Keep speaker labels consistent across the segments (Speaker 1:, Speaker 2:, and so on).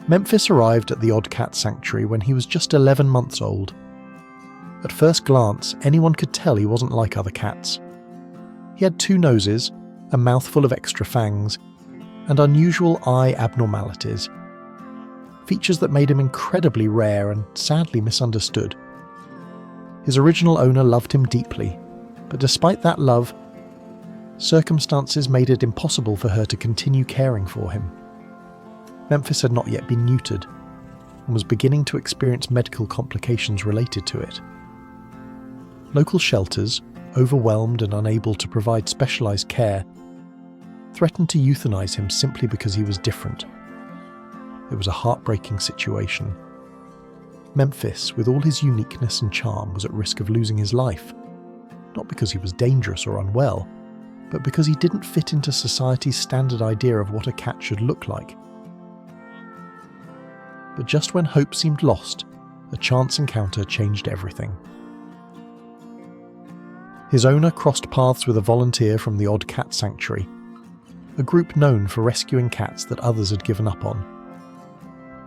Speaker 1: Memphis arrived at the Odd Cat Sanctuary when he was just 11 months old. At first glance, anyone could tell he wasn't like other cats. He had 2 noses, a mouthful of extra fangs, and unusual eye abnormalities. Features that made him incredibly rare and sadly misunderstood. His original owner loved him deeply, but despite that love, circumstances made it impossible for her to continue caring for him. Memphis had not yet been neutered, and was beginning to experience medical complications related to it. Local shelters, overwhelmed and unable to provide specialised care, threatened to euthanize him simply because he was different. It was a heartbreaking situation. Memphis, with all his uniqueness and charm, was at risk of losing his life, not because he was dangerous or unwell, but because he didn't fit into society's standard idea of what a cat should look like. But just when hope seemed lost, a chance encounter changed everything. His owner crossed paths with a volunteer from the Odd Cat Sanctuary, a group known for rescuing cats that others had given up on.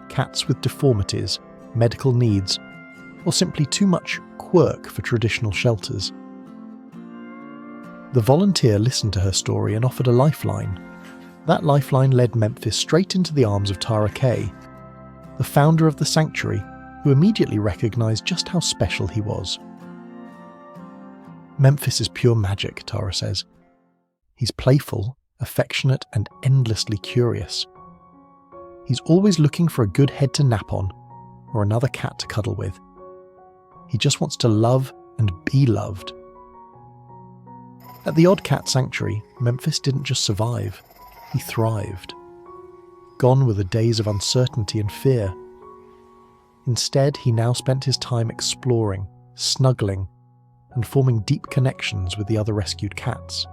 Speaker 1: Cats with deformities, medical needs, or simply too much quirk for traditional shelters. The volunteer listened to her story and offered a lifeline. That lifeline led Memphis straight into the arms of Tara Kay, the founder of the sanctuary, who immediately recognised just how special he was. Memphis is pure magic, Tara says. He's playful, affectionate, and endlessly curious. He's always looking for a good head to nap on, or another cat to cuddle with. He just wants to love and be loved. At the Odd Cat Sanctuary, Memphis didn't just survive, he thrived. Gone were the days of uncertainty and fear. Instead, he now spent his time exploring, snuggling, and forming deep connections with the other rescued cats.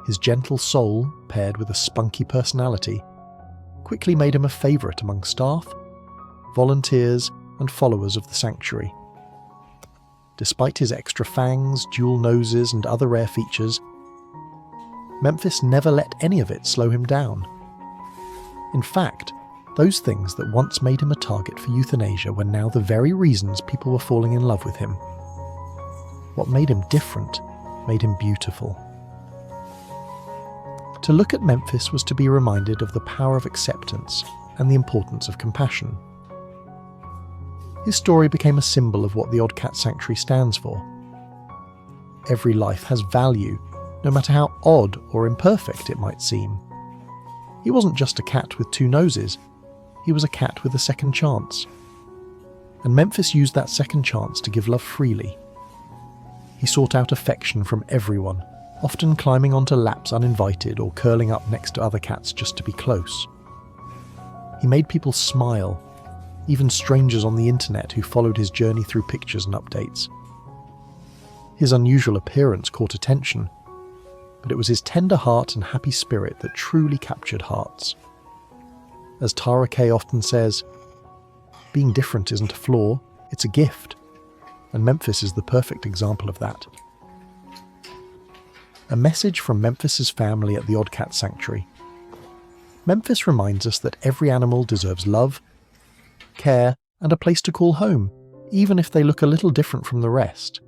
Speaker 1: His gentle soul, paired with a spunky personality, quickly made him a favourite among staff, volunteers, and followers of the sanctuary. Despite his extra fangs, dual noses, and other rare features, Memphis never let any of it slow him down. In fact, those things that once made him a target for euthanasia were now the very reasons people were falling in love with him. What made him different made him beautiful. To look at Memphis was to be reminded of the power of acceptance and the importance of compassion. His story became a symbol of what the Odd Cat Sanctuary stands for. Every life has value, no matter how odd or imperfect it might seem. He wasn't just a cat with 2 noses, he was a cat with a second chance. And Memphis used that second chance to give love freely. He sought out affection from everyone, often climbing onto laps uninvited or curling up next to other cats just to be close. He made people smile, even strangers on the internet who followed his journey through pictures and updates. His unusual appearance caught attention, but it was his tender heart and happy spirit that truly captured hearts. As Tara Kay often says, being different isn't a flaw, it's a gift. And Memphis is the perfect example of that. A message from Memphis's family at the Odd Cat Sanctuary. Memphis reminds us that every animal deserves love, care, and a place to call home, even if they look a little different from the rest.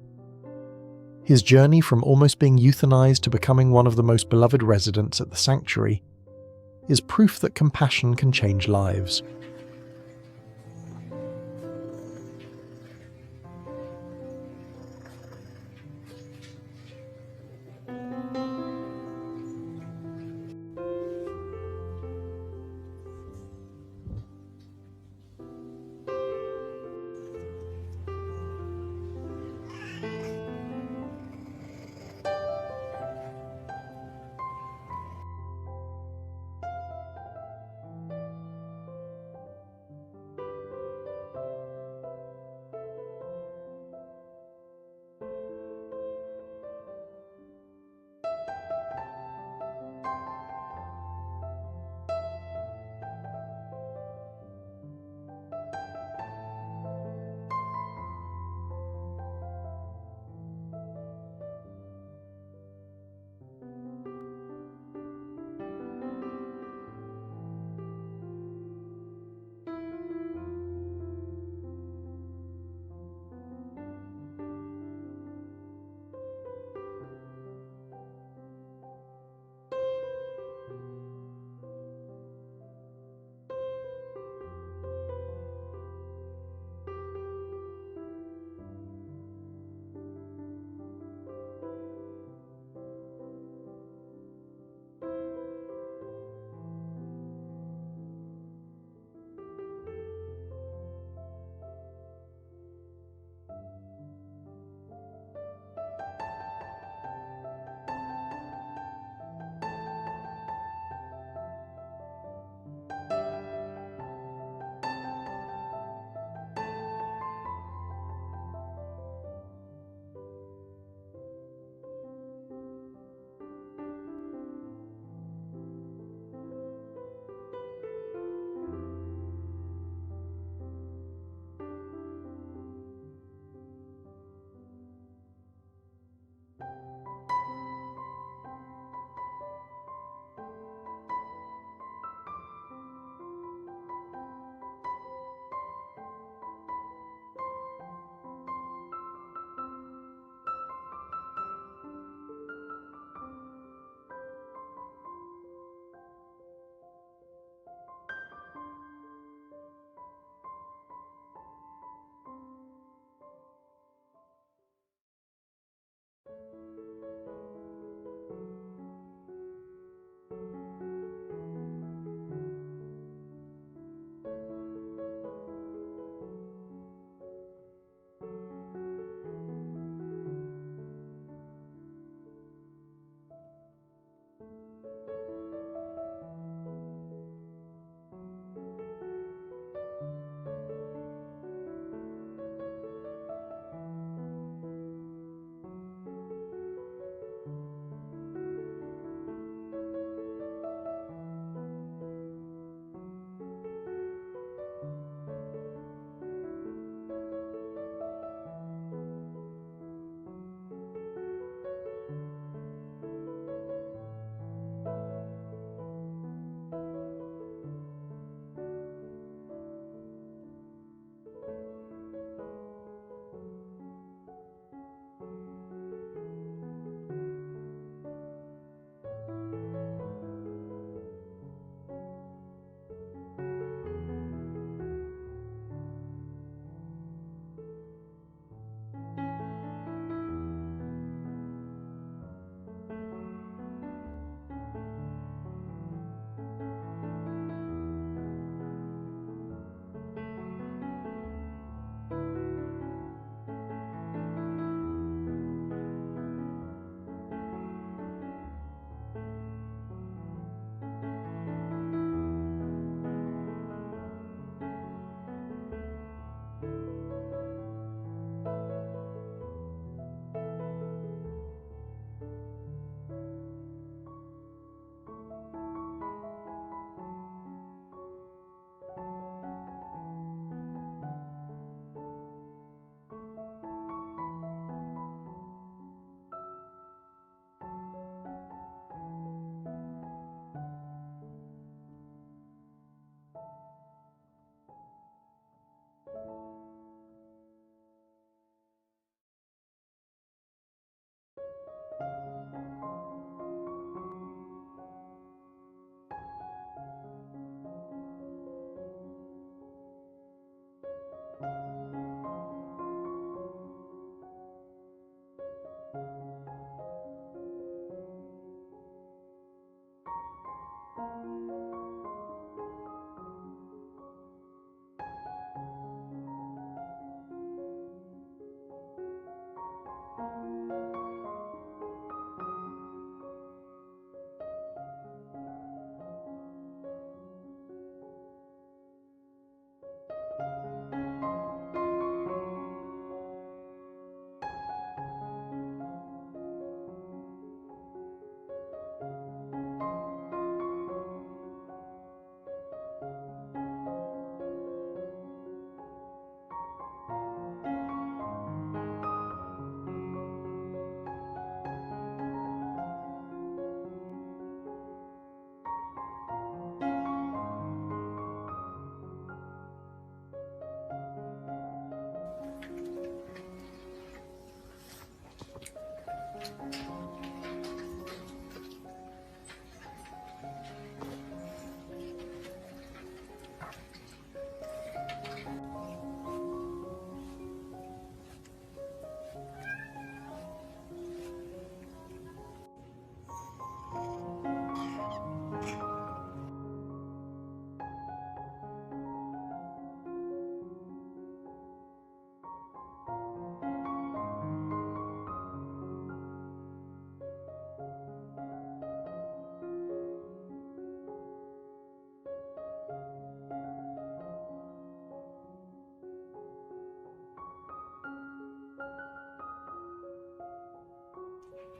Speaker 1: His journey from almost being euthanized to becoming one of the most beloved residents at the sanctuary is proof that compassion can change lives.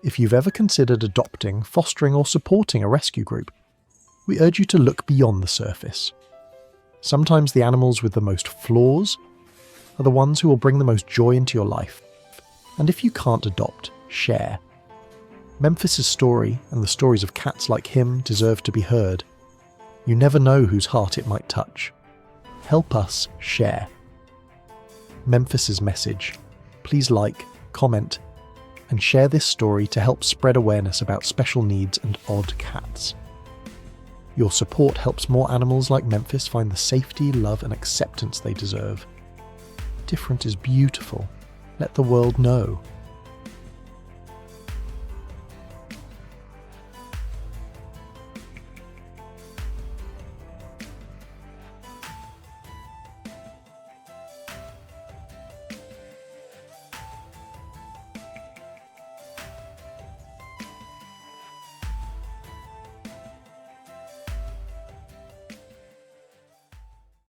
Speaker 1: If you've ever considered adopting, fostering, or supporting a rescue group, we urge you to look beyond the surface. Sometimes the animals with the most flaws are the ones who will bring the most joy into your life. And if you can't adopt, share. Memphis' story and the stories of cats like him deserve to be heard. You never know whose heart it might touch. Help us share. Memphis' message. Please like, comment, and share this story to help spread awareness about special needs and odd cats. Your support helps more animals like Memphis find the safety, love, and acceptance they deserve. Different is beautiful. Let the world know.